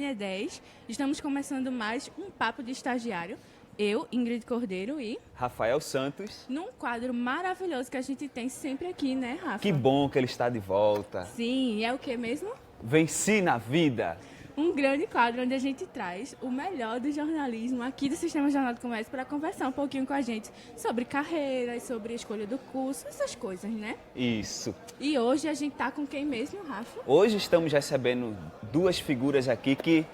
N é 10. Estamos começando mais um Papo de Estagiário. Eu, Ingrid Cordeiro e Rafael Santos. Num quadro maravilhoso que a gente tem sempre aqui, né, Rafa? Que bom que ele está de volta. Sim, é o que mesmo? Venci na vida. Um grande quadro onde a gente traz o melhor do jornalismo aqui do Sistema Jornal do Comércio para conversar um pouquinho com a gente sobre carreiras, sobre a escolha do curso, essas coisas, né? Isso. E hoje a gente tá com quem mesmo, Rafa? Hoje estamos recebendo duas figuras aqui que,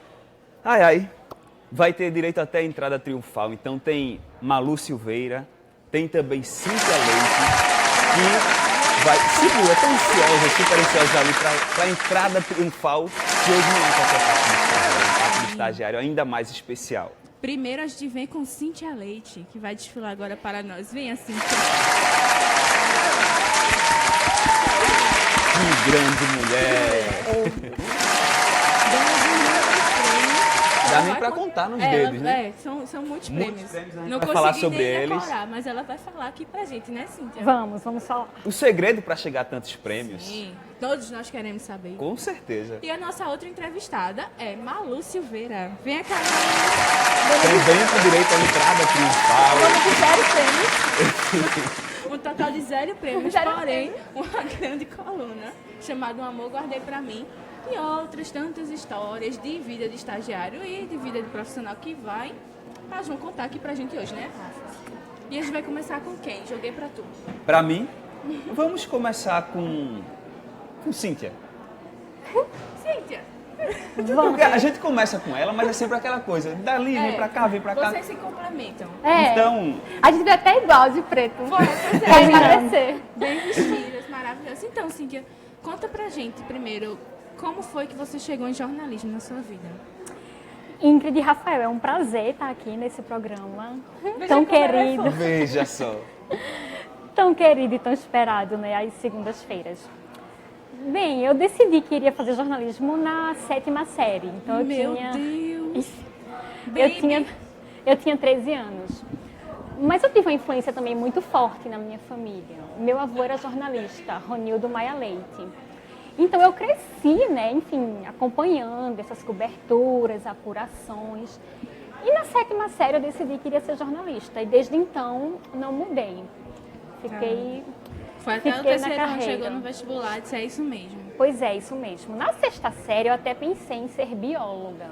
vai ter direito até a entrada triunfal. Então tem Malu Silveira, tem também Cíntia Leite, que vai, segura, tão ansiosa, super ansiosa ali para a entrada triunfal, que hoje não é qualquer parte do estagiário, é um parte do estagiário ainda mais especial. Primeiro a gente vem com Cíntia Leite, que vai desfilar agora para nós. Venha, Cíntia. Que grande mulher! Dá nem pra contar nos dedos, né? São muitos Muitos prêmios. prêmios, a gente Não vai consegui falar sobre nem eles. decorar, mas ela vai falar aqui pra gente, né, Cíntia? Vamos falar. O segredo para chegar a tantos prêmios? Sim, todos nós queremos saber. Com certeza. E a nossa outra entrevistada é Malu Silveira. Vem cá, Também com direito à entrada triunfal. Vamos de 0 prêmios. um total de 0 prêmios, Zero porém, uma grande coluna chamada Um Amor Guardei Pra Mim. E outras tantas histórias de vida de estagiário e de vida de profissional que elas vão contar aqui pra gente hoje, né, Rafa? E a gente vai começar com quem? Joguei pra tu. Para mim, vamos começar com Cíntia. Cíntia, Porque a gente começa com ela, mas é sempre aquela coisa. Dali, vem pra cá, vem pra cá. vocês se complementam. Então, A gente vai até igual de preto. Pois Pra é, parecer. bem vestidas, maravilhosas. Então, Cíntia, conta pra gente primeiro, como foi que você chegou em jornalismo na sua vida? Ingrid e Rafael, é um prazer estar aqui nesse programa. Veja Tão como ela é querido. veja só. Tão querido e tão esperado, né? Às segundas-feiras. Bem, eu decidi que iria fazer jornalismo na 7ª série. Então eu Meu tinha... Deus! Eu tinha 13 anos. Mas eu tive uma influência também muito forte na minha família. Meu avô era jornalista, Ronildo Maia Leite. Então eu cresci, né, enfim, acompanhando essas coberturas, apurações. E na 7ª série eu decidi que iria ser jornalista. E desde então não mudei. Fiquei Foi até o Fiquei na terceiro ano, carreira. chegou no vestibular e disse, é isso mesmo. Pois é, isso mesmo. Na 6ª série eu até pensei em ser bióloga.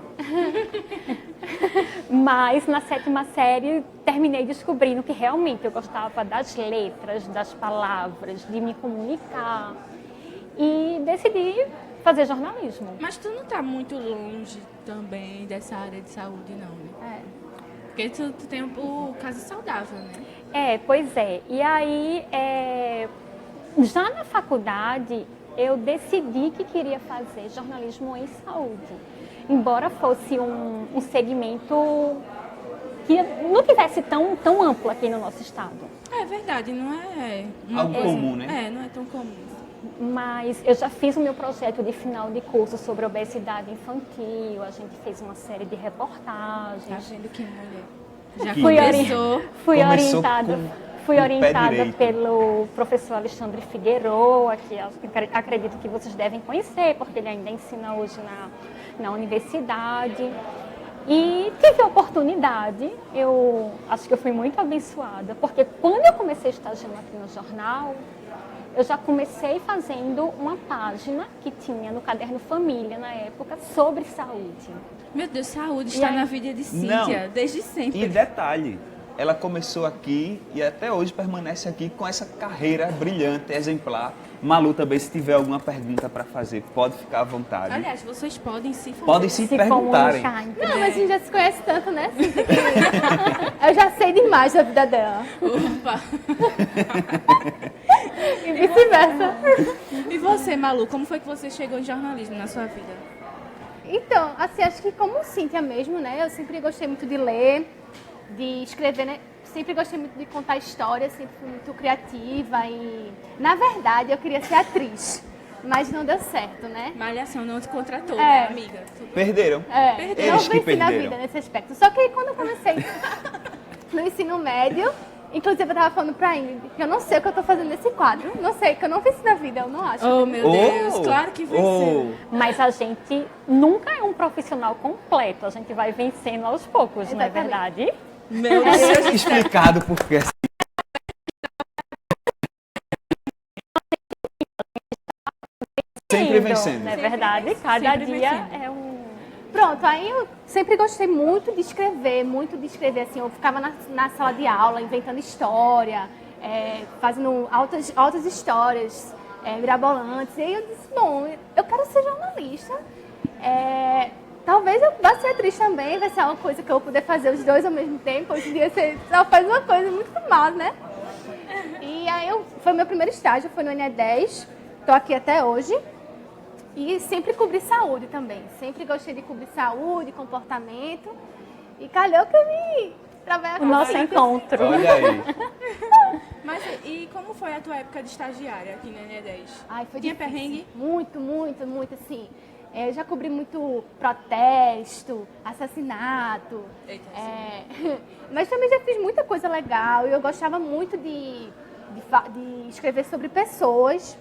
Mas na 7ª série terminei descobrindo que realmente eu gostava das letras, das palavras, de me comunicar. E decidi fazer jornalismo. Mas tu não tá muito longe também dessa área de saúde, não, né? Porque tu tem o caso saudável, né? Pois é. E aí, já na faculdade, eu decidi que queria fazer jornalismo em saúde. Embora fosse um segmento que não tivesse tão amplo aqui no nosso estado. É verdade, não é Algo comum, né? Não é tão comum. Mas eu já fiz o meu projeto de final de curso sobre obesidade infantil, a gente fez uma série de reportagens. Tá vendo que mulher? Já Que começou. Fui Começou orientada, com fui o pé orientada direito. pelo professor Alexandre Figueroa, que eu acredito que vocês devem conhecer, porque ele ainda ensina hoje na universidade. E tive a oportunidade, eu acho que eu fui muito abençoada, porque quando eu comecei estagiando aqui no jornal, eu já comecei fazendo uma página que tinha no Caderno Família, na época, sobre saúde. Meu Deus, saúde está aí? na vida de Cíntia, desde sempre. E detalhe, ela começou aqui e até hoje permanece aqui com essa carreira brilhante, exemplar. Malu também, se tiver alguma pergunta para fazer, pode ficar à vontade. Aliás, vocês podem se fazer. Podem se perguntarem. comunicar, entendeu? Não, mas a gente já se conhece tanto, né? Eu já sei demais da vida dela. Opa! E vice-versa. E você, Malu, como foi que você chegou em jornalismo na sua vida? Então, assim, acho que como Cíntia mesmo, né? Eu sempre gostei muito de ler, de escrever, né? Sempre gostei muito de contar histórias, sempre fui muito criativa e... Na verdade, eu queria ser atriz, mas não deu certo, né? Malhação não te contratou, né, amiga? Perderam. Perdeu. Eu Eles que venci na perderam. vida nesse aspecto. Só que aí, quando eu comecei no ensino médio, Inclusive, eu tava falando pra Ingrid que eu não sei o que eu tô fazendo nesse quadro. Não sei, que eu não venci na vida, eu não acho. Oh, meu Deus, claro que venceu. Mas a gente nunca é um profissional completo, a gente vai vencendo aos poucos, não é Exatamente. verdade? Meu Deus. Explicado por quê. Sempre vencendo. Não é verdade? Cada Sempre dia vencendo. é um... Pronto, aí eu sempre gostei muito de escrever, assim, eu ficava na sala de aula inventando história, fazendo altas histórias mirabolantes, e aí eu disse, bom, eu quero ser jornalista, talvez eu vá ser atriz também, vai ser uma coisa que eu vou poder fazer os dois ao mesmo tempo, hoje em dia você só faz uma coisa muito massa, né? E aí foi meu primeiro estágio, foi no NE10, tô aqui até hoje. E sempre cobri saúde também. Sempre gostei de cobrir saúde, comportamento. E calhou que eu vim trabalhar com O nosso isso. encontro. Olha aí. Mas e como foi a tua época de estagiária aqui na NE10? Ai, foi Tinha difícil. perrengue? Muito, assim. Eu já cobri muito protesto, assassinato. Eita, Mas também já fiz muita coisa legal. E eu gostava muito de escrever sobre pessoas,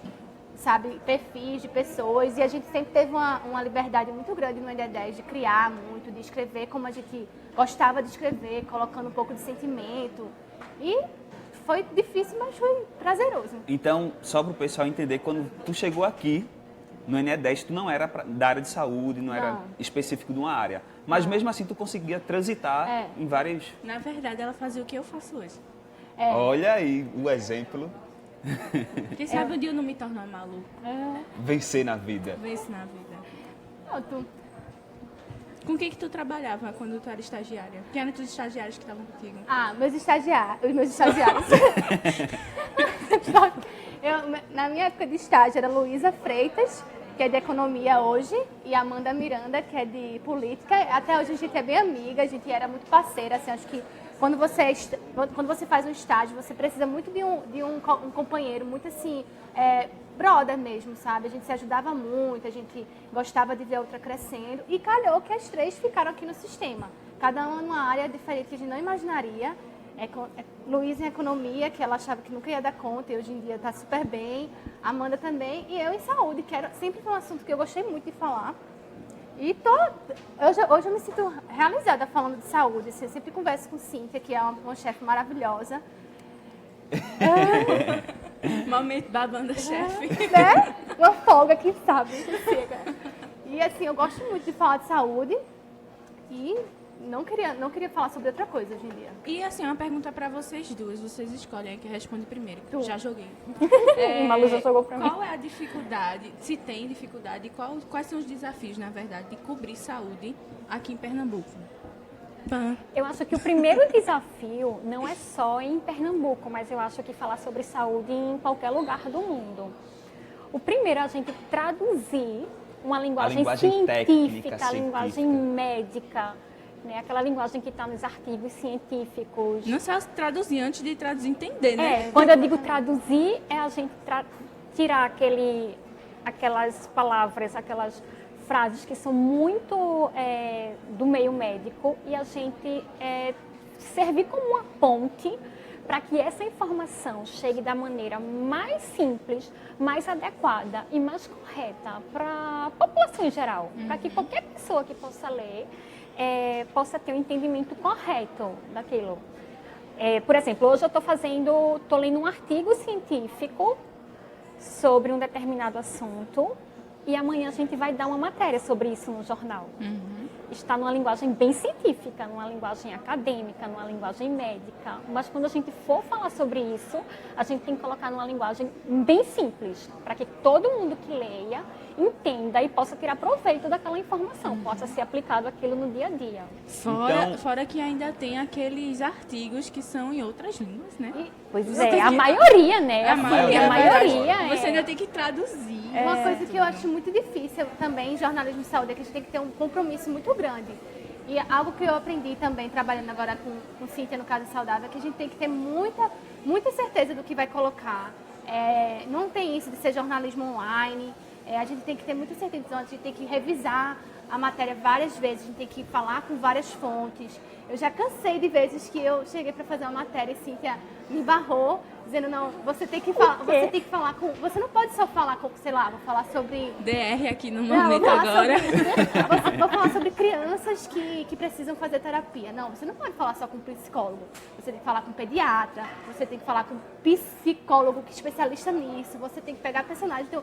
sabe, perfis de pessoas, e a gente sempre teve uma liberdade muito grande no NE10 de criar muito, de escrever como a gente gostava de escrever, colocando um pouco de sentimento. E foi difícil, mas foi prazeroso. Então, só para o pessoal entender, quando tu chegou aqui no NE10, tu não era da área de saúde, não era Não. específico de uma área. Mas mesmo assim tu conseguia transitar em várias... Na verdade, ela fazia o que eu faço hoje. Olha aí o exemplo. Quem sabe um dia eu não me torno uma maluca. Vencer na vida. Vence na vida. Pronto. Com quem que tu trabalhava quando tu era estagiária? Quem eram os estagiários que estavam contigo? Ah, os meus estagiários. Na minha época de estágio era Luísa Freitas, que é de economia hoje, e Amanda Miranda, que é de política. Até hoje a gente é bem amiga, a gente era muito parceira, assim, acho que quando você faz um estágio, você precisa muito de um companheiro, muito assim, brother mesmo, sabe? A gente se ajudava muito, a gente gostava de ver a outra crescendo, e calhou que as três ficaram aqui no sistema. Cada uma numa área diferente que a gente não imaginaria. Luísa em economia, que ela achava que nunca ia dar conta, e hoje em dia está super bem. Amanda também, e eu em saúde, que sempre foi um assunto que eu gostei muito de falar. E hoje eu me sinto realizada falando de saúde. Assim, eu sempre converso com Cíntia, que é uma chefe maravilhosa. Momento babando chefe. Né? Uma folga, quem sabe. Chega. E assim, eu gosto muito de falar de saúde e não queria falar sobre outra coisa hoje em dia. E assim, uma pergunta pra vocês duas. Vocês escolhem aí que responde primeiro. Tu. Já joguei. Malu já jogou pra mim. Qual é a dificuldade, se tem dificuldade, e quais são os desafios, na verdade, de cobrir saúde aqui em Pernambuco? Pã. Eu acho que o primeiro desafio não é só em Pernambuco, mas eu acho que falar sobre saúde em qualquer lugar do mundo. O primeiro é a gente traduzir uma linguagem científica, a linguagem médica, né? Aquela linguagem que está nos artigos científicos. Não só traduzir, antes de traduzir, entender, né? Quando eu digo traduzir, é a gente tirar aquelas palavras, aquelas frases que são muito do meio médico e a gente servir como uma ponte para que essa informação chegue da maneira mais simples, mais adequada e mais correta para a população em geral, para que qualquer pessoa que possa ler possa ter um entendimento correto daquilo. Por exemplo, hoje eu estou lendo um artigo científico sobre um determinado assunto e amanhã a gente vai dar uma matéria sobre isso no jornal. Está numa linguagem bem científica, numa linguagem acadêmica, numa linguagem médica, mas quando a gente for falar sobre isso, a gente tem que colocar numa linguagem bem simples, para que todo mundo que leia entenda e possa tirar proveito daquela informação, possa ser aplicado aquilo no dia a dia. Fora que ainda tem aqueles artigos que são em outras línguas, né? Pois a maioria, né? A maioria. Você é. ainda tem que traduzir. Uma coisa que eu acho muito difícil também em jornalismo de saúde é que a gente tem que ter um compromisso muito grande. E algo que eu aprendi também, trabalhando agora com Cíntia no Casa Saudável, é que a gente tem que ter muita certeza do que vai colocar. Não tem isso de ser jornalismo online. A gente tem que ter muita certeza, então a gente tem que revisar a matéria várias vezes, a gente tem que falar com várias fontes. Eu já cansei de vezes que eu cheguei para fazer uma matéria e Cíntia me barrou, dizendo, não, você tem que falar com... Você não pode só falar com, sei lá, vou falar sobre... DR aqui no Não, momento agora. Vou falar sobre crianças que precisam fazer terapia. Não, você não pode falar só com psicólogo. Você tem que falar com pediatra, você tem que falar com psicólogo que é especialista nisso, você tem que pegar personagem. Então,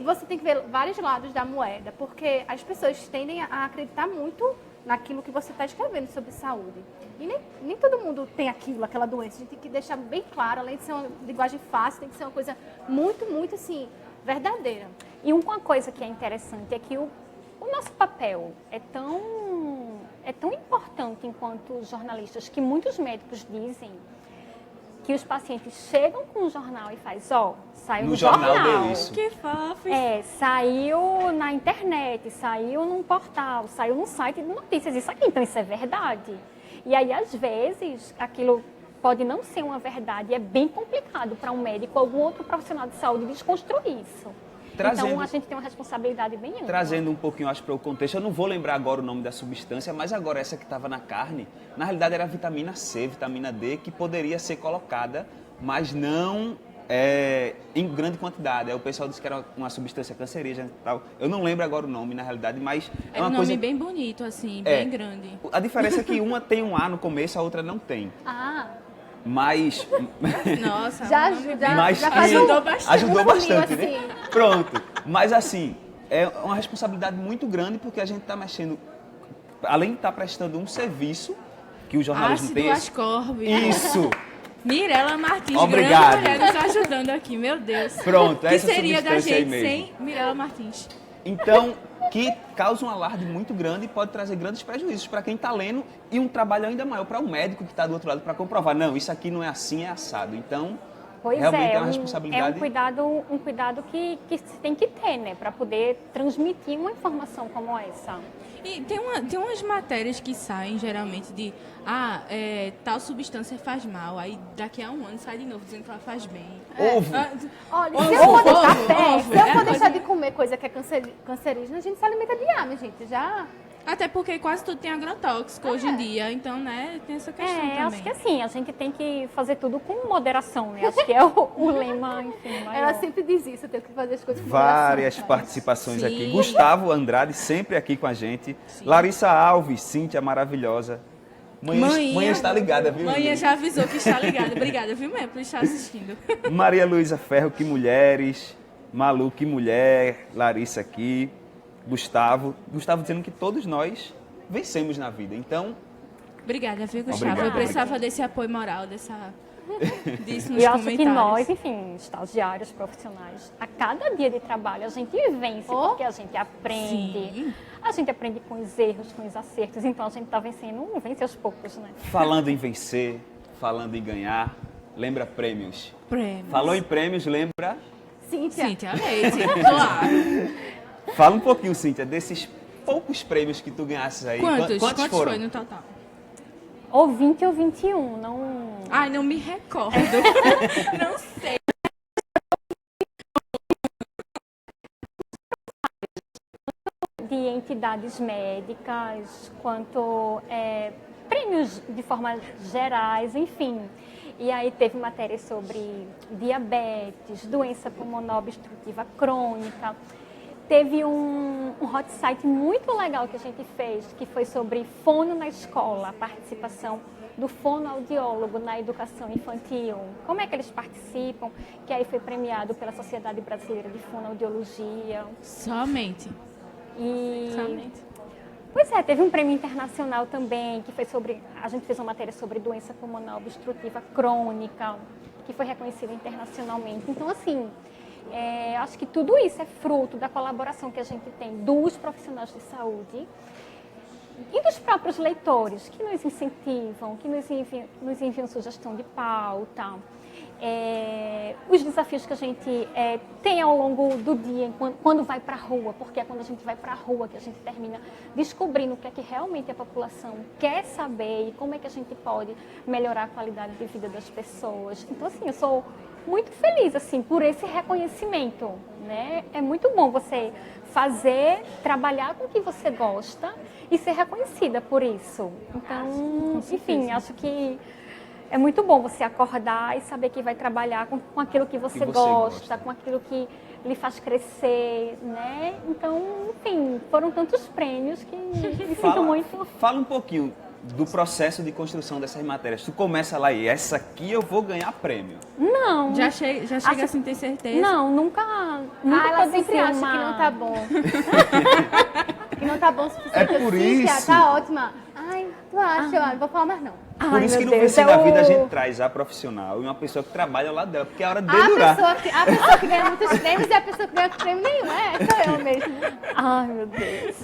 você tem que ver vários lados da moeda, porque as pessoas tendem a acreditar muito naquilo que você está escrevendo sobre saúde. E nem todo mundo tem aquela doença. A gente tem que deixar bem claro, além de ser uma linguagem fácil, tem que ser uma coisa muito, muito, assim, verdadeira. E uma coisa que é interessante é que o nosso papel é tão importante enquanto jornalistas que muitos médicos dizem que os pacientes chegam com um jornal e faz, saiu no jornal. Deles. Que fofo. Saiu na internet, saiu num portal, saiu num site de notícias. Isso aqui, então isso é verdade. E aí, às vezes, aquilo pode não ser uma verdade. É bem complicado para um médico ou algum outro profissional de saúde desconstruir isso. Então, a gente tem uma responsabilidade bem ampla. Trazendo um pouquinho, acho, para o contexto, eu não vou lembrar agora o nome da substância, mas agora essa que estava na carne, na realidade era vitamina C, vitamina D, que poderia ser colocada, mas não em grande quantidade. Aí o pessoal disse que era uma substância cancerígena e tal. Eu não lembro agora o nome, na realidade, mas é uma coisa bem bonito, assim, bem grande. A diferença é que uma tem um A no começo, a outra não tem. Ah... Mas... Nossa, já ajudou bastante. Ajudou bastante, assim. né? Pronto. Mas assim, é uma responsabilidade muito grande porque a gente está mexendo, além de estar prestando um serviço que o jornalismo tem. Ascorbe. Isso. Mirela Martins, Obrigado. grande mulher, nos ajudando aqui, meu Deus. Pronto, que essa seria da substância aí gente mesmo. sem Mirela Martins? Então, que causa um alarde muito grande e pode trazer grandes prejuízos para quem está lendo e um trabalho ainda maior para o médico que está do outro lado para comprovar. Não, isso aqui não é assim, é assado. Então, realmente é uma responsabilidade. Um cuidado que se tem que ter, né? Para poder transmitir uma informação como essa. E tem umas matérias que saem geralmente de tal substância faz mal, aí daqui a um ano sai de novo dizendo que ela faz bem. Ovo. Olha, se eu for deixar de comer coisa que é cancerígena, a gente se alimenta de minha gente. Já... Até porque quase tudo tem agrotóxico hoje em dia, então, né, tem essa questão também. Acho que assim, a gente tem que fazer tudo com moderação, né? Acho que é o lema, enfim, maior. Ela sempre diz isso, eu tenho que fazer as coisas com moderação. Várias participações Sim. aqui. Gustavo Andrade, sempre aqui com a gente. Sim. Larissa Alves, Cíntia maravilhosa. Manhã está ligada, viu? Manhã já avisou que está ligada. Obrigada, viu, mãe, por estar assistindo. Maria Luísa Ferro, que mulheres. Malu, que mulher. Larissa aqui. Gustavo dizendo que todos nós vencemos na vida. Então, obrigada, viu, Gustavo? Obrigado, Eu precisava desse apoio moral, disso nos E eu acho comentários. que nós, enfim, estagiários, profissionais, a cada dia de trabalho a gente vence, porque a gente aprende. Sim. A gente aprende com os erros, com os acertos. Então a gente está vencendo, vence aos poucos, né? falando em vencer, falando em ganhar, lembra prêmios. Prêmios. Falou em prêmios, lembra? Cíntia Leite, claro. Fala um pouquinho, Cíntia, desses poucos prêmios que tu ganhasses aí. Quantos foram? foi no total? Ou 20 ou 21, não... Ai, não me recordo. Não sei. De entidades médicas, quanto prêmios de forma gerais, enfim. E aí teve matérias sobre diabetes, doença pulmonar obstrutiva crônica. Teve um hot site muito legal que a gente fez, que foi sobre fono na escola, a participação do fonoaudiólogo na educação infantil. Como é que eles participam? Que aí foi premiado pela Sociedade Brasileira de Fonoaudiologia. Somente. Somente. Pois é, teve um prêmio internacional também, que foi sobre... A gente fez uma matéria sobre doença pulmonar obstrutiva crônica, que foi reconhecida internacionalmente. Então, assim... acho que tudo isso é fruto da colaboração que a gente tem dos profissionais de saúde e dos próprios leitores que nos incentivam, que nos enviam sugestão de pauta. os desafios que a gente tem ao longo do dia, quando vai para a rua, porque é quando a gente vai para a rua que a gente termina descobrindo o que é que realmente a população quer saber e como é que a gente pode melhorar a qualidade de vida das pessoas. Então, assim, eu sou muito feliz assim, por esse reconhecimento, né? É muito bom você trabalhar com o que você gosta e ser reconhecida por isso. Então, enfim, acho que é muito bom você acordar e saber que vai trabalhar com aquilo que você gosta, com aquilo que lhe faz crescer, né? Então, enfim, foram tantos prêmios que me sinto muito... Fala um pouquinho do processo de construção dessas matérias. Tu começa lá e essa aqui eu vou ganhar prêmio. Não. Já chega assim, ter certeza? Não, nunca ela sempre acha que não tá bom. Que não tá bom o suficiente. É por isso. Tá ótima. Ai, tu acha? Eu não vou falar mais não. Por isso que no Vencer da Vida a gente traz a profissional e uma pessoa que trabalha ao lado dela, porque é a hora de durar. A pessoa que ganha muitos prêmios e a pessoa que ganha prêmio nenhum. Sou eu mesmo. Ai, meu Deus.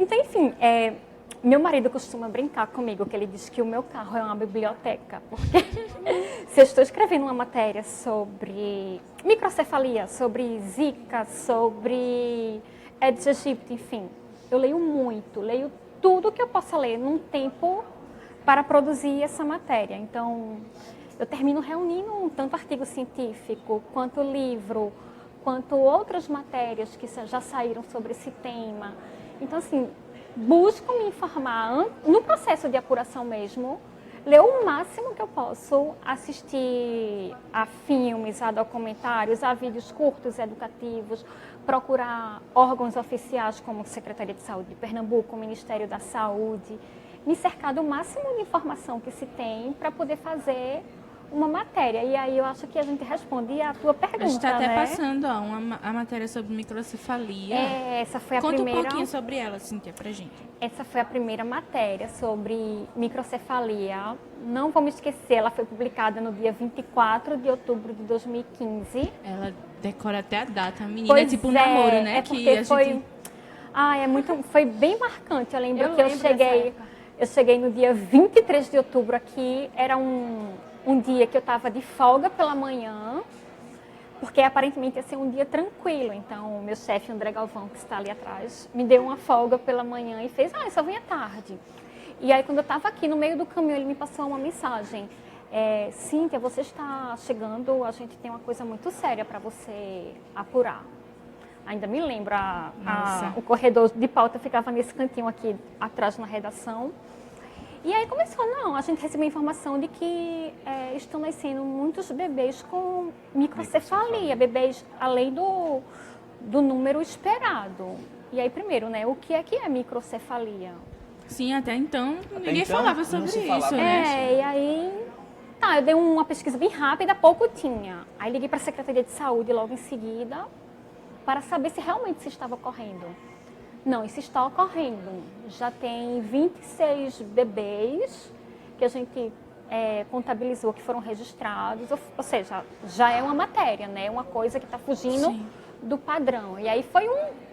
Então, enfim, meu marido costuma brincar comigo, que ele diz que o meu carro é uma biblioteca, porque se eu estou escrevendo uma matéria sobre microcefalia, sobre Zika, sobre Aedes aegypti, enfim, eu leio muito, leio tudo que eu possa ler num tempo para produzir essa matéria. Então, eu termino reunindo tanto artigo científico, quanto livro, quanto outras matérias que já saíram sobre esse tema. Então, assim, busco me informar no processo de apuração mesmo, ler o máximo que eu posso, assistir a filmes, a documentários, a vídeos curtos educativos, procurar órgãos oficiais como a Secretaria de Saúde de Pernambuco, o Ministério da Saúde, me cercar do máximo de informação que se tem para poder fazer uma matéria. E aí eu acho que a gente responde a tua pergunta, A gente está até né? passando a matéria sobre microcefalia. Essa foi a Conta primeira... um pouquinho sobre ela, Cíntia, pra gente. Essa foi a primeira matéria sobre microcefalia. Não vou me esquecer, ela foi publicada no dia 24 de outubro de 2015. Ela decora até a data. A menina Pois é tipo um namoro, né? É porque foi bem marcante. Eu lembro que eu cheguei no dia 23 de outubro aqui. Era um dia que eu estava de folga pela manhã, porque aparentemente ia ser um dia tranquilo. Então, o meu chefe, André Galvão, que está ali atrás, me deu uma folga pela manhã e fez, eu só vim à tarde. E aí, quando eu estava aqui no meio do caminho, ele me passou uma mensagem. Cíntia, você está chegando, a gente tem uma coisa muito séria para você apurar. Ainda me lembro, o corredor de pauta ficava nesse cantinho aqui atrás na redação. E aí começou, a gente recebeu informação de que estão nascendo muitos bebês com microcefalia, bebês além do número esperado. E aí, primeiro, né, o que é microcefalia? Sim, até então ninguém falava sobre isso, falava, né? E aí, eu dei uma pesquisa bem rápida, pouco tinha. Aí liguei para a Secretaria de Saúde logo em seguida para saber se realmente se estava ocorrendo. Não, isso está ocorrendo. Já tem 26 bebês que a gente contabilizou que foram registrados, ou seja, já é uma matéria, né? Uma coisa que está fugindo do padrão. E aí foi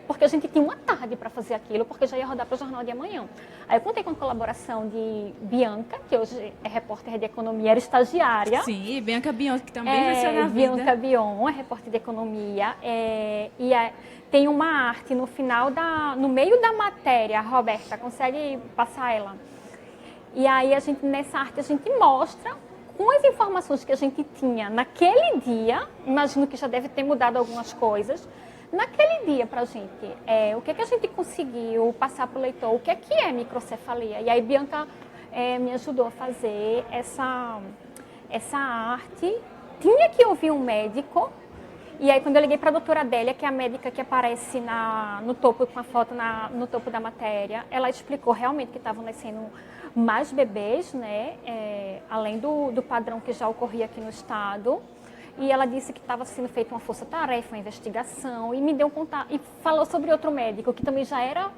porque a gente tinha uma tarde para fazer aquilo, porque já ia rodar para o Jornal de Amanhã. Aí eu contei com a colaboração de Bianca, que hoje é repórter de economia, era estagiária. Sim, Bianca Bion, que também vai ser na vida. Bianca Bion, é repórter de economia. Tem uma arte no meio da matéria, a Roberta, consegue passar ela? E aí, nessa arte, a gente mostra com as informações que a gente tinha naquele dia, imagino que já deve ter mudado algumas coisas, naquele dia pra gente, o que a gente conseguiu passar para o leitor, o que é microcefalia. E aí, Bianca me ajudou a fazer essa arte. Tinha que ouvir um médico. E aí, quando eu liguei para a doutora Adélia, que é a médica que aparece no topo, com a foto no topo da matéria, ela explicou realmente que estavam nascendo mais bebês, né? Além do padrão que já ocorria aqui no estado. E ela disse que estava sendo feita uma força-tarefa, uma investigação, e me deu contato, e falou sobre outro médico, que também já era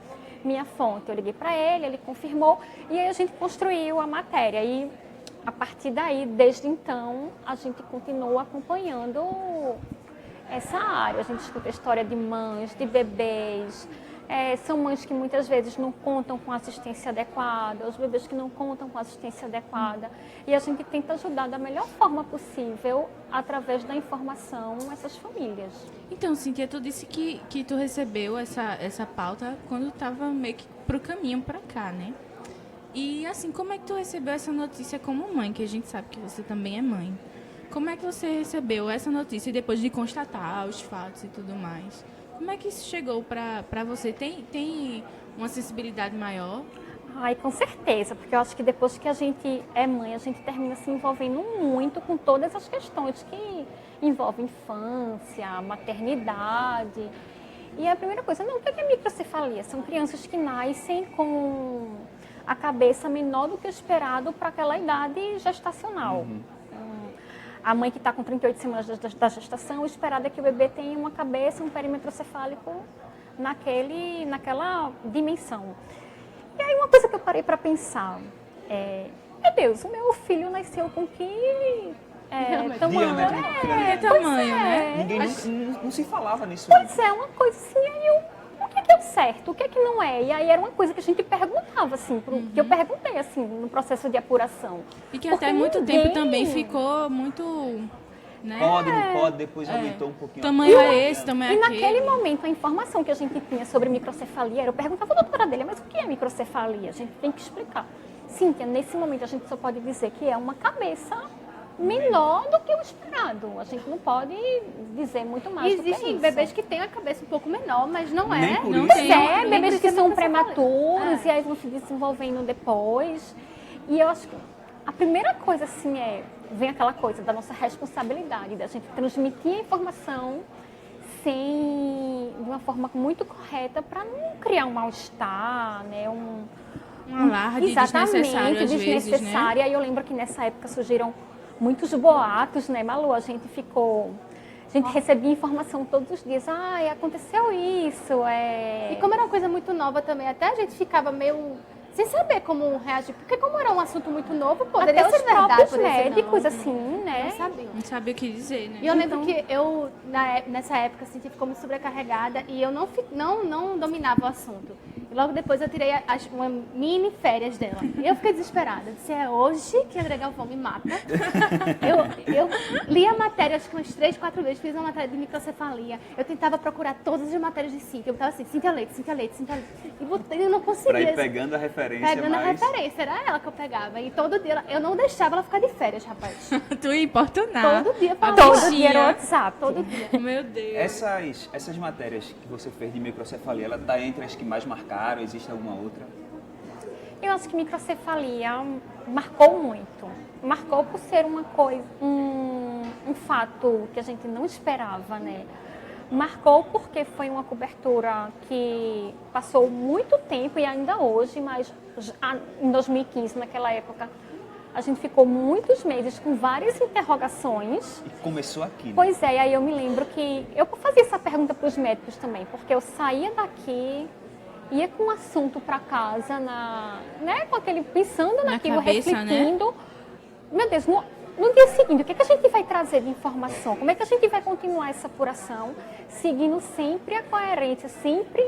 minha fonte. Eu liguei para ele confirmou, e aí a gente construiu a matéria. E a partir daí, desde então, a gente continua acompanhando essa área. A gente escuta a história de mães, de bebês, São mães que muitas vezes não contam com assistência adequada, os bebês que não contam com assistência adequada. E a gente tenta ajudar da melhor forma possível, através da informação, essas famílias. Então, Cíntia, tu disse que tu recebeu essa pauta quando estava meio que pro caminho para cá, né? E assim, como é que tu recebeu essa notícia como mãe, que a gente sabe que você também é mãe? Como é que você recebeu essa notícia depois de constatar os fatos e tudo mais? Como é que isso chegou para você? Tem uma sensibilidade maior? Ai, com certeza, porque eu acho que depois que a gente é mãe, a gente termina se envolvendo muito com todas as questões que envolvem infância, maternidade. E a primeira coisa, o que é microcefalia? São crianças que nascem com a cabeça menor do que o esperado para aquela idade gestacional. A mãe que está com 38 semanas da gestação, o esperado é que o bebê tenha uma cabeça, um perímetro cefálico naquela dimensão. E aí uma coisa que eu parei para pensar meu Deus, o meu filho nasceu com que tamanho? Tamanho, né? Ninguém não se falava nisso. Pois é, uma coisa assim, aí o que é o certo, o que é que não é? E aí era uma coisa que a gente perguntava, assim, que eu perguntei, assim, no processo de apuração. E que até muito tempo também ficou muito... Né? Pode, não pode, depois aumentou um pouquinho. Tamanho é esse, tamanho é E aquele. naquele momento, a informação que a gente tinha sobre microcefalia, eu perguntava à doutora dele, mas o que é microcefalia? A gente tem que explicar. Cíntia, nesse momento a gente só pode dizer que é uma cabeça menor do que o esperado. A gente não pode dizer muito mais do que Existem isso. bebês que têm a cabeça um pouco menor, mas não Nem é. por Não isso. tem. Bebês que são microcefalia. prematuros e aí vão se desenvolvendo depois. E eu acho que a primeira coisa, assim, vem aquela coisa da nossa responsabilidade, da gente transmitir a informação de uma forma muito correta para não criar um mal-estar, né? Um alarde desnecessário, às vezes, né? E aí eu lembro que nessa época surgiram muitos boatos, né, Malu? A gente recebia informação todos os dias. Aconteceu isso, E como era uma coisa muito nova também, até a gente ficava meio sem saber como reagir. Porque como era um assunto muito novo, poderia até ser os verdade, próprios poderia ser médicos, não. assim, né? Não sabiam. Não sabia o que dizer, né? E eu lembro que eu, nessa época, assim, ficou muito sobrecarregada e eu não dominava o assunto. E logo depois eu tirei uma mini férias dela. E eu fiquei desesperada. Eu disse, é hoje que André Galvão me mata. eu li a matéria, acho que umas 3, 4 vezes, fiz uma matéria de microcefalia. Eu tentava procurar todas as matérias de Cíntia. Eu botava assim, Cíntia Leite, Cíntia Leite, Cíntia Leite. E eu não conseguia. Pra ir pegando a referência, Pegando a mas... referência, era ela que eu pegava. E todo dia, eu não deixava ela ficar de férias, rapaz. Tu ia importunar. Todo dia a falava. Todo dia era o bichinha. WhatsApp. Todo dia. Meu Deus. Essas matérias que você fez de microcefalia, ela está entre as que mais marcaram? Existe alguma outra? Eu acho que microcefalia marcou muito. Marcou por ser uma coisa, um fato que a gente não esperava, né? Marcou porque foi uma cobertura que passou muito tempo e ainda hoje, mas em 2015, naquela época, a gente ficou muitos meses com várias interrogações. E começou aqui, né? Pois é, e aí eu me lembro que eu fazia essa pergunta para os médicos também, porque eu saía daqui, ia com um assunto para casa, com aquele, pensando Na naquilo, cabeça, refletindo. Meu Deus, no dia seguinte, o que a gente vai trazer de informação? Como é que a gente vai continuar essa apuração, seguindo sempre a coerência, sempre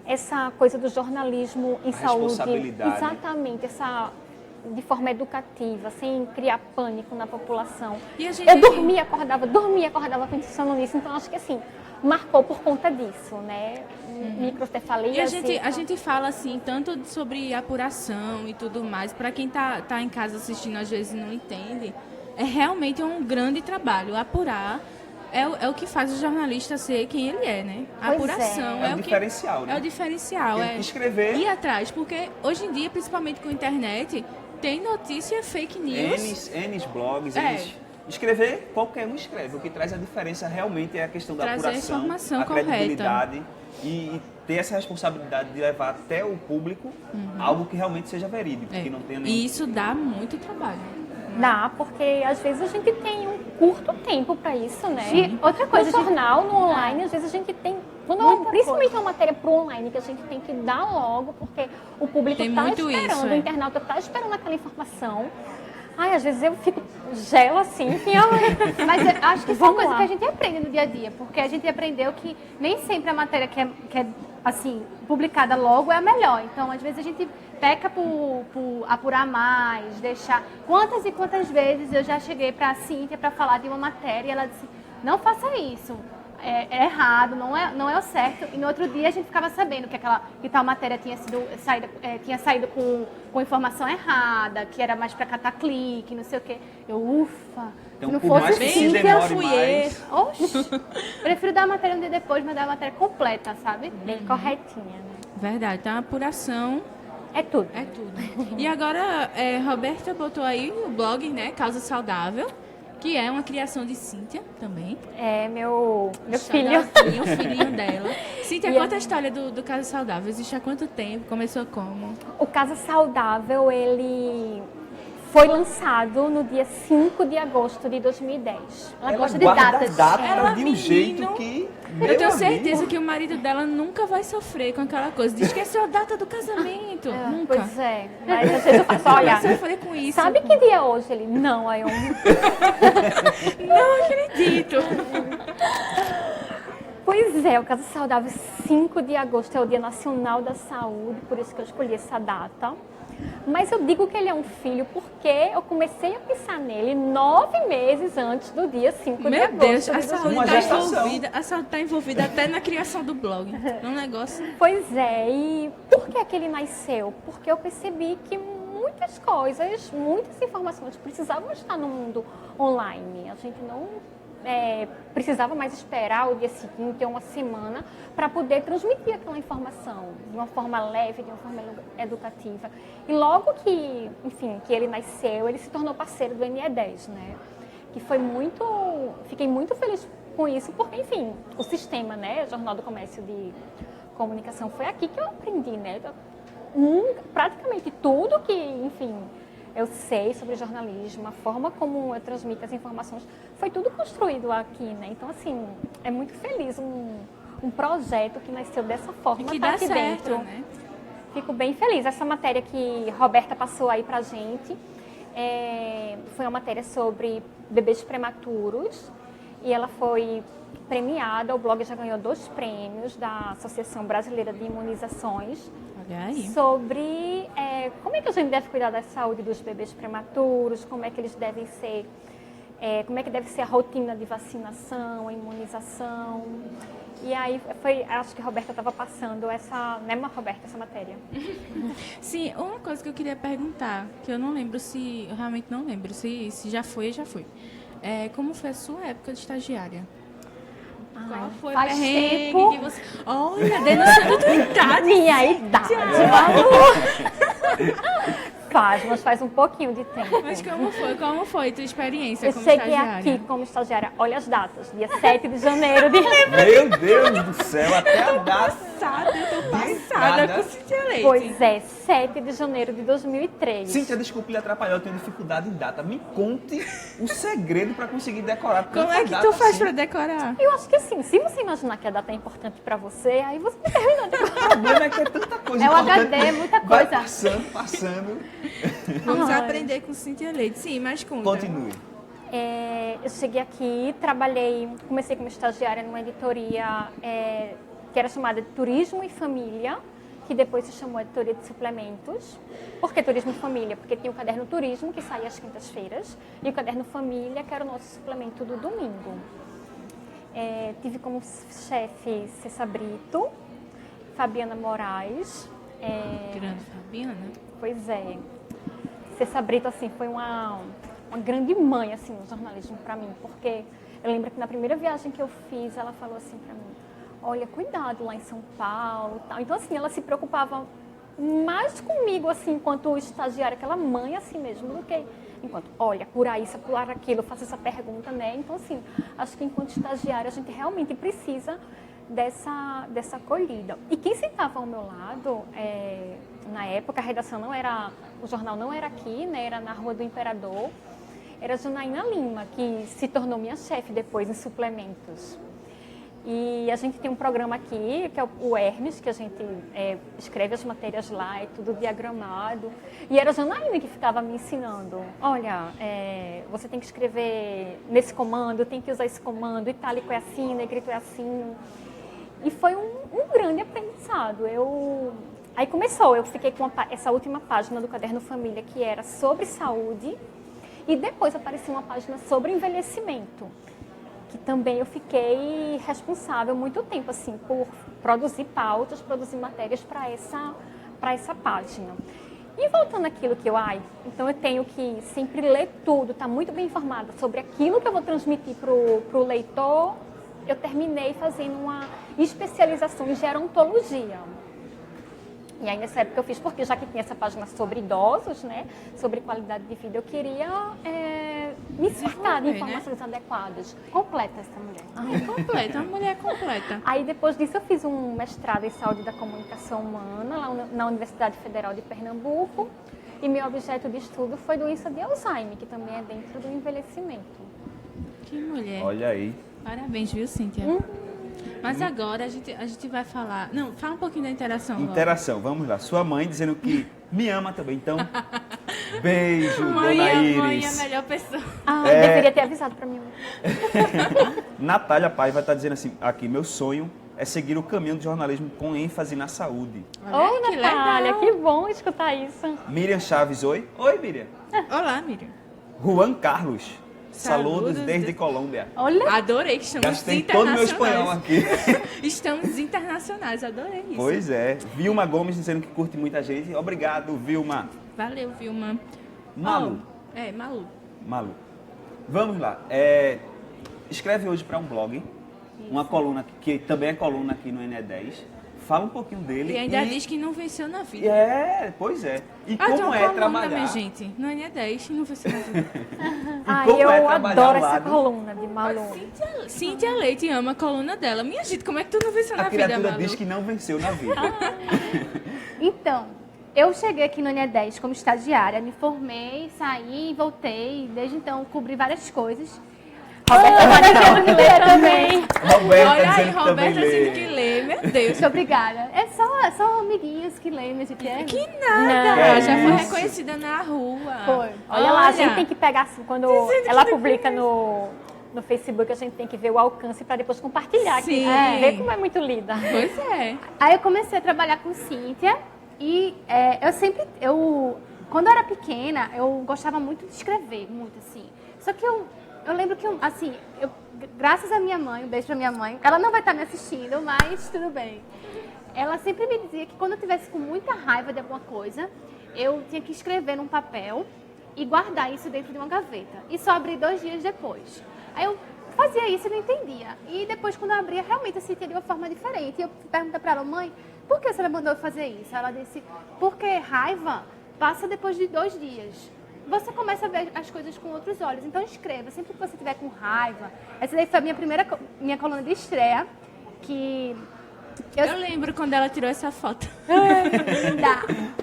essa coisa do jornalismo em saúde. Responsabilidade. Exatamente, de forma educativa, sem criar pânico na população. E a gente... Eu dormia, acordava pensando nisso, então acho que assim, marcou por conta disso, né? Microcefalia. E a gente fala assim, tanto sobre apuração e tudo mais, para quem tá em casa assistindo às vezes não entende, é realmente um grande trabalho. Apurar é o que faz o jornalista ser quem ele é, né? A Pois apuração É o diferencial, né? É o diferencial, Tem que escrever. ir atrás, porque hoje em dia, principalmente com a internet, tem notícia fake news. N blogs, escrever, qualquer um escreve. O que traz a diferença realmente é a questão da Trazer a apuração, informação a correta. credibilidade e ter essa responsabilidade de levar até o público algo que realmente seja verídico, que não tenha nenhum... E isso dá muito trabalho. Dá, porque às vezes a gente tem um curto tempo para isso, né? E outra coisa, no jornal, no online, às vezes a gente tem, principalmente uma matéria para o online, que a gente tem que dar logo, porque o público Tem está muito esperando, isso, o internauta está esperando aquela informação. Ai, às vezes eu fico gelo assim, Mas eu acho que isso é uma Vamos coisa lá. que a gente aprende no dia a dia, porque a gente aprendeu que nem sempre a matéria que é assim, publicada logo é a melhor. Então, às vezes a gente peca por apurar mais, deixar... Quantas e quantas vezes eu já cheguei para a Cíntia para falar de uma matéria e ela disse, não faça isso, é errado, não é o certo. E no outro dia a gente ficava sabendo que tal matéria tinha saído com informação errada, que era mais para catar clique, não sei o quê. Eu, ufa, Então, se não por fosse mais que se Cíntia, demore fui mais- eu. Oxi, prefiro dar a matéria um dia depois, mas dar a matéria completa, sabe? Bem corretinha, né? Verdade, então a apuração É tudo. é tudo. E agora, Roberta botou aí o blog, né, Causa Saudável, que é uma criação de Cíntia também. É meu filho. Xodózinho, o filhinho dela. Cíntia, E conta a história do Casa Saudável. Existe há quanto tempo? Começou como? O Casa Saudável, ele foi lançado no dia 5 de agosto de 2010. Ela gosta de guarda datas. data Ela, de um menino, jeito que... Eu tenho meu certeza amigo, que o marido dela nunca vai sofrer com aquela coisa de esquecer a data do casamento. Nunca. Pois é. Mas às vezes eu faço, olha, Vai sofrer com isso. sabe que dia é hoje? Ele, não, aí eu... Não acredito. Pois é, o Casa Saudável, 5 de agosto é o Dia Nacional da Saúde, por isso que eu escolhi essa data. Mas eu digo que ele é um filho porque eu comecei a pensar nele 9 meses antes do dia 5 de Meu agosto. Deus, a de saúde 2010. está gestação. envolvida. A saúde está envolvida até na criação do blog. É um negócio. Pois é, e por que ele nasceu? Porque eu percebi que muitas coisas, muitas informações precisavam estar no mundo online. A gente não precisava mais esperar o dia seguinte ou uma semana para poder transmitir aquela informação de uma forma leve, de uma forma educativa. E logo que, enfim, que ele nasceu, ele se tornou parceiro do NE10, né? Que foi fiquei muito feliz com isso, porque, enfim, o sistema, né, o Jornal do Comércio de Comunicação, foi aqui que eu aprendi, né? Praticamente tudo que, enfim, eu sei sobre jornalismo, a forma como eu transmito as informações, foi tudo construído aqui, né? Então, assim, é muito feliz um projeto que nasceu dessa forma, Que tá dá aqui certo, dentro. né? Fico bem feliz. Essa matéria que Roberta passou aí pra gente foi uma matéria sobre bebês prematuros e ela foi premiada. O blog já ganhou 2 prêmios da Associação Brasileira de Imunizações Olha aí. sobre como é que a gente deve cuidar da saúde dos bebês prematuros, como é que eles devem ser, como é que deve ser a rotina de vacinação, a imunização. E aí acho que a Roberta estava passando essa matéria. Sim, uma coisa que eu queria perguntar, que eu não lembro eu realmente não lembro, se já foi. Como foi a sua época de estagiária? Qual foi o faz perrengue tempo. que você... Olha, denunciando a tua idade. Minha idade, Malu! Mas faz um pouquinho de tempo. Mas como foi a tua experiência Eu como cheguei estagiária? aqui como estagiária, olha as datas, dia 7 de janeiro de... Meu Deus do céu, até a data. Eu tô passada entrada. com Cíntia Leite. Pois é, 7 de janeiro de 2003. Cíntia, desculpe lhe atrapalhar, eu tenho dificuldade em data. Me conte o segredo para conseguir decorar Como tanta é que data tu faz assim. pra decorar? Eu acho que assim, se você imaginar que a data é importante pra você, aí você termina de... O problema é que é tanta coisa É o importante HD, que muita vai coisa. passando. Vamos Ai. aprender com Cíntia Leite. Sim, mas conta. Continue. Eu cheguei aqui, comecei como estagiária numa editoria que era chamada de Turismo e Família, que depois se chamou Editoria de Suplementos. Por que Turismo e Família? Porque tinha o caderno Turismo, que saía às quintas-feiras, e o caderno Família, que era o nosso suplemento do domingo. Tive como chefe Cessa Brito, Fabiana Moraes. Grande Fabiana. Pois é. Cessa Brito, assim, foi uma grande mãe, assim, no jornalismo para mim, porque eu lembro que na primeira viagem que eu fiz, ela falou assim para mim, olha, cuidado lá em São Paulo, tal. Então, assim, ela se preocupava mais comigo, assim, enquanto estagiária, aquela mãe, assim mesmo, do que enquanto, olha, cura isso, curar aquilo, faça essa pergunta, né? Então, assim, acho que enquanto estagiária, a gente realmente precisa dessa acolhida. E quem sentava ao meu lado, na época, a redação o jornal não era aqui, né? Era na Rua do Imperador, era a Janaína Lima, que se tornou minha chefe depois em suplementos. E a gente tem um programa aqui, que é o Hermes, que a gente escreve as matérias lá, é tudo diagramado. E era a Janaína que ficava me ensinando. Olha, você tem que escrever nesse comando, tem que usar esse comando, itálico é assim, negrito é assim. E foi um grande aprendizado. Aí começou, eu fiquei com essa última página do Caderno Família, que era sobre saúde, e depois apareceu uma página sobre envelhecimento, que também eu fiquei responsável muito tempo, assim, por produzir pautas, produzir matérias para essa página. E voltando àquilo que então eu tenho que sempre ler tudo, estar muito bem informada sobre aquilo que eu vou transmitir para o leitor. Eu terminei fazendo uma especialização em gerontologia. E aí nessa época eu fiz, porque já que tinha essa página sobre idosos, né, sobre qualidade de vida, eu queria me cercar de informações adequadas. Completa essa mulher. Completa, uma mulher completa. Aí depois disso eu fiz um mestrado em saúde da comunicação humana, lá na Universidade Federal de Pernambuco, e meu objeto de estudo foi doença de Alzheimer, que também é dentro do envelhecimento. Que mulher. Olha aí. Parabéns, viu, Cíntia? Mas agora a gente vai falar... Não, fala um pouquinho da interação. Interação, vamos lá. Sua mãe dizendo que me ama também, então... Beijo, Mãe, dona Iris. mãe é a melhor pessoa. Deveria ter avisado para mim. Natália Paiva está dizendo assim, aqui, meu sonho é seguir o caminho do jornalismo com ênfase na saúde. Oi, que Natália, legal. que bom escutar isso. Miriam Chaves, oi. Oi, Miriam. Olá, Miriam. Juan Carlos, saludos Saludos desde de- Colômbia. Olha, Adorei que estamos Gastei todo o meu espanhol internacionais. aqui. Estamos internacionais, adorei isso. Pois é. Vilma Gomes dizendo que curte muita gente. Obrigado, Vilma. Valeu, Vilma. Malu. Malu. Malu. Vamos lá. Escreve hoje para um blog, uma coluna que também é coluna aqui no NE10. Fala um pouquinho dele. E ainda diz que não venceu na vida. Pois é. E Tem como uma é coluna, trabalhar? minha gente. No NE10 não venceu na vida. como Eu é trabalhar adoro ao essa lado? coluna de Malu. Cíntia Leite ama a coluna dela. Minha gente, como é que tu não venceu A na vida, criatura Malu? diz que não venceu na vida. então, eu cheguei aqui no NE10 como estagiária, me formei, saí, voltei, desde então cobri várias coisas. Roberta tá dizendo que lê também. Roberta Olha aí, dizendo que também Roberta lê. dizendo que lê. Meu Deus. Muito obrigada. É só amiguinhos que leem, minha gente. Que Não. nada. Que Já foi isso. reconhecida na rua. Foi. Olha lá, a gente tem que pegar assim, quando Dizendo ela que publica no Facebook, a gente tem que ver o alcance para depois compartilhar. Sim. Ver como é muito lida. Pois é. Aí eu comecei a trabalhar com Cíntia e quando eu era pequena, eu gostava muito de escrever, muito assim. Só que eu lembro que, graças à minha mãe, um beijo pra minha mãe, ela não vai estar me assistindo, mas tudo bem. Ela sempre me dizia que quando eu tivesse com muita raiva de alguma coisa, eu tinha que escrever num papel e guardar isso dentro de uma gaveta. E só abrir 2 dias depois. Aí eu fazia isso e não entendia. E depois, quando eu abria, realmente eu sentia de uma forma diferente. E eu perguntei pra ela, mãe, por que você mandou eu fazer isso? Ela disse, porque raiva passa depois de 2 dias. Você começa a ver as coisas com outros olhos. Então escreva, sempre que você estiver com raiva. Essa daí foi a minha coluna de estreia, que Eu lembro quando ela tirou essa foto. Linda.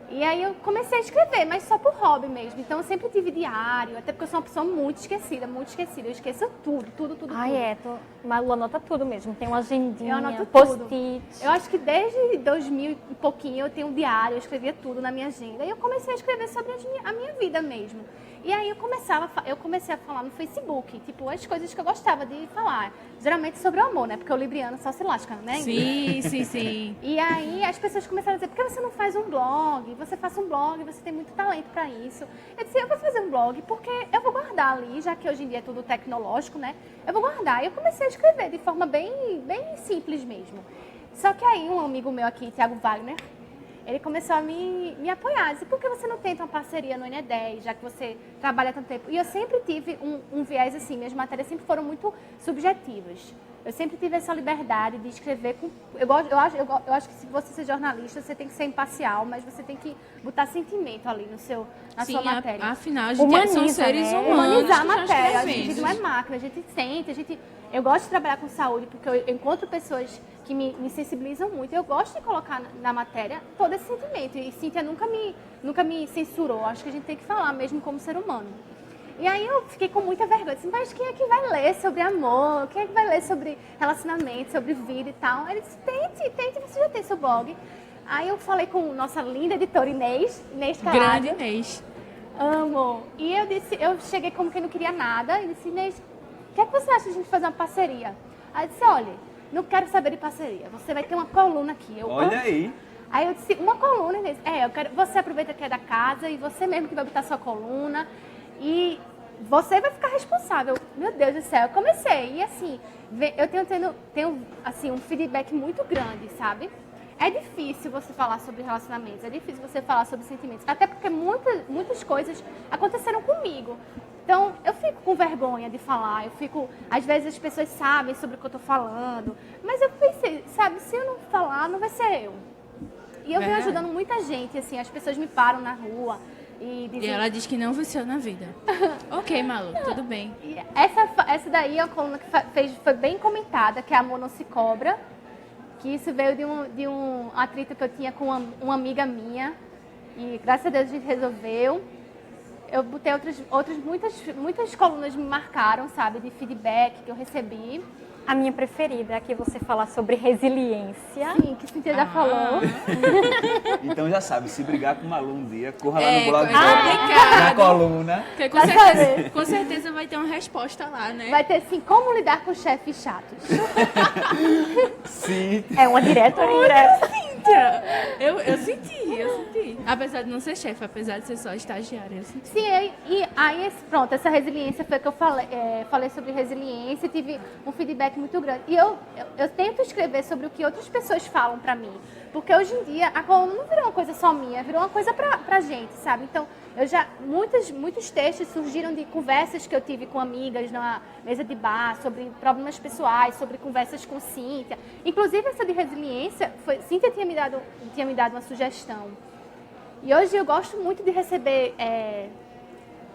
E aí eu comecei a escrever, mas só por hobby mesmo. Então eu sempre tive diário, até porque eu sou uma pessoa muito esquecida, muito esquecida. Eu esqueço tudo. Malu anota tudo mesmo. Tem uma agendinha, Eu anoto post-it. Eu acho que desde 2000 e pouquinho eu tenho um diário, eu escrevia tudo na minha agenda. E eu comecei a escrever sobre a minha vida mesmo. E aí eu comecei a falar no Facebook, tipo, as coisas que eu gostava de falar. Geralmente sobre o amor, né? Porque o libriano só se lasca, né? Sim. E aí as pessoas começaram a dizer, por que você não faz um blog? Você faça um blog, você tem muito talento para isso. Eu disse, eu vou fazer um blog porque eu vou guardar ali, já que hoje em dia é tudo tecnológico, né? Eu vou guardar. E eu comecei a escrever de forma bem simples mesmo. Só que aí um amigo meu aqui, Thiago Wagner, ele começou a me apoiar. Disse, por que você não tenta uma parceria no NE10, já que você trabalha tanto tempo? E eu sempre tive um viés assim, minhas matérias sempre foram muito subjetivas. Eu sempre tive essa liberdade de escrever com... Eu acho que se você ser jornalista, você tem que ser imparcial, mas você tem que botar sentimento ali na sua matéria. Afinal, a gente Humaniza, são seres né? humanos. Humanizar a que já matéria. A gente escrevemos. não é máquina, a gente sente, eu gosto de trabalhar com saúde porque eu encontro pessoas que me sensibilizam muito. Eu gosto de colocar na matéria todo esse sentimento. E Cíntia nunca me censurou. Acho que a gente tem que falar mesmo como ser humano. E aí eu fiquei com muita vergonha. Disse, mas quem é que vai ler sobre amor? Quem é que vai ler sobre relacionamento, sobre vida e tal? Ele disse, tente, você já tem seu blog. Aí eu falei com nossa linda editora Inês Caralho. Grande Inês. Amo. E eu cheguei como quem não queria nada. E disse, Inês, o que é que você acha de a gente fazer uma parceria? Aí eu disse, olha, não quero saber de parceria, você vai ter uma coluna aqui. Eu, Olha aí. Aí eu disse, uma coluna, ele disse, eu quero, você aproveita que é da casa e você mesmo que vai botar sua coluna e você vai ficar responsável. Meu Deus do céu, eu comecei e assim, eu tenho assim, um feedback muito grande, sabe? É difícil você falar sobre relacionamentos, é difícil você falar sobre sentimentos, até porque muitas coisas aconteceram comigo. Então, eu fico com vergonha de falar, às vezes as pessoas sabem sobre o que eu tô falando, mas eu pensei, sabe, se eu não falar, não vai ser eu. E eu venho ajudando muita gente, assim, as pessoas me param na rua e dizem... E ela diz que não venceu na vida. Ok, Malu, tudo bem. E essa daí é uma coluna que foi bem comentada, que é Amor Não Se Cobra, que isso veio de um atrito que eu tinha com uma amiga minha, e graças a Deus a gente resolveu. Eu botei muitas colunas me marcaram, sabe, de feedback que eu recebi. A minha preferida é a que você fala sobre resiliência. Sim, que Cíntia já falou. Então já sabe, se brigar com o Malu um dia, corra lá no É blog complicado. na coluna. Porque Vai com certeza vai ter uma resposta lá, né? Vai ter, assim, como lidar com chefes chatos. Sim. É uma direta ou indireta? Cíntia, eu senti. Apesar de não ser chefe, apesar de ser só estagiária, eu senti. Sim, e aí, pronto, essa resiliência foi que eu falei sobre resiliência e tive um feedback muito grande. E eu tento escrever sobre o que outras pessoas falam pra mim. Porque hoje em dia, a coluna não virou uma coisa só minha, virou uma coisa pra gente, sabe? Então, muitos textos surgiram de conversas que eu tive com amigas na mesa de bar, sobre problemas pessoais, sobre conversas com Cíntia. Inclusive, essa de resiliência, Cíntia tinha me dado uma sugestão. E hoje eu gosto muito de receber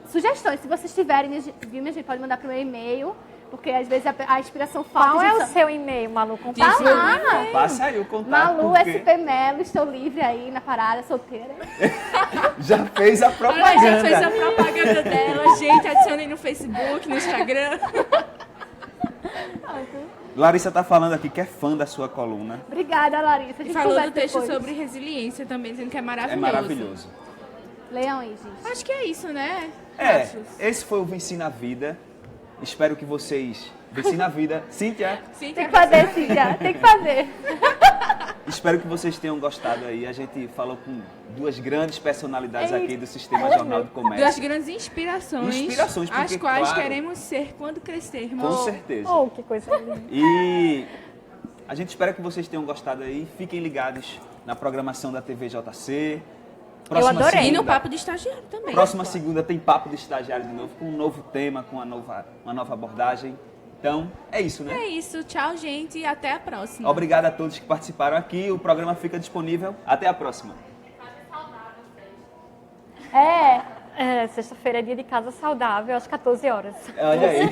sugestões. Se vocês tiverem, viu, minha gente, pode mandar para o meu e-mail, porque às vezes a inspiração falta. Qual é gente o seu e-mail, Malu? Diz Compartilha. lá. Passa aí o contato. Malu porque SP Melo, estou livre aí na parada, solteira. já fez a Ela propaganda. já fez a propaganda dela, gente, adicionem no Facebook, no Instagram. Larissa tá falando aqui que é fã da sua coluna. Obrigada, Larissa. A gente Falou conversa do texto depois. sobre resiliência também, dizendo que é maravilhoso. É maravilhoso. Leiam aí, gente. Acho que é isso, né? É, Achos. esse foi o Venci na Vida. Espero que vocês vencem na vida. Cíntia, Sim, Tem que fazer, Cíntia. Tem que fazer. espero que vocês tenham gostado aí. A gente falou com duas grandes personalidades Ei. aqui do Sistema Jornal do Duas Comércio. grandes inspirações, Inspirações, porque, as quais claro, queremos ser quando crescermos. Com certeza. Oh, que coisa linda. E a gente espera que vocês tenham gostado aí. Fiquem ligados na programação da TV JC. Próxima adorei. E no segunda- papo de estagiário também. Próxima segunda tem Papo de Estagiário de novo, com um novo tema, com uma nova abordagem. Então, é isso, né? É isso, tchau, gente, e até a próxima. Obrigado a todos que participaram aqui. O programa fica disponível. Até a próxima. Sexta-feira é dia de casa saudável, às 14 horas. Olha aí.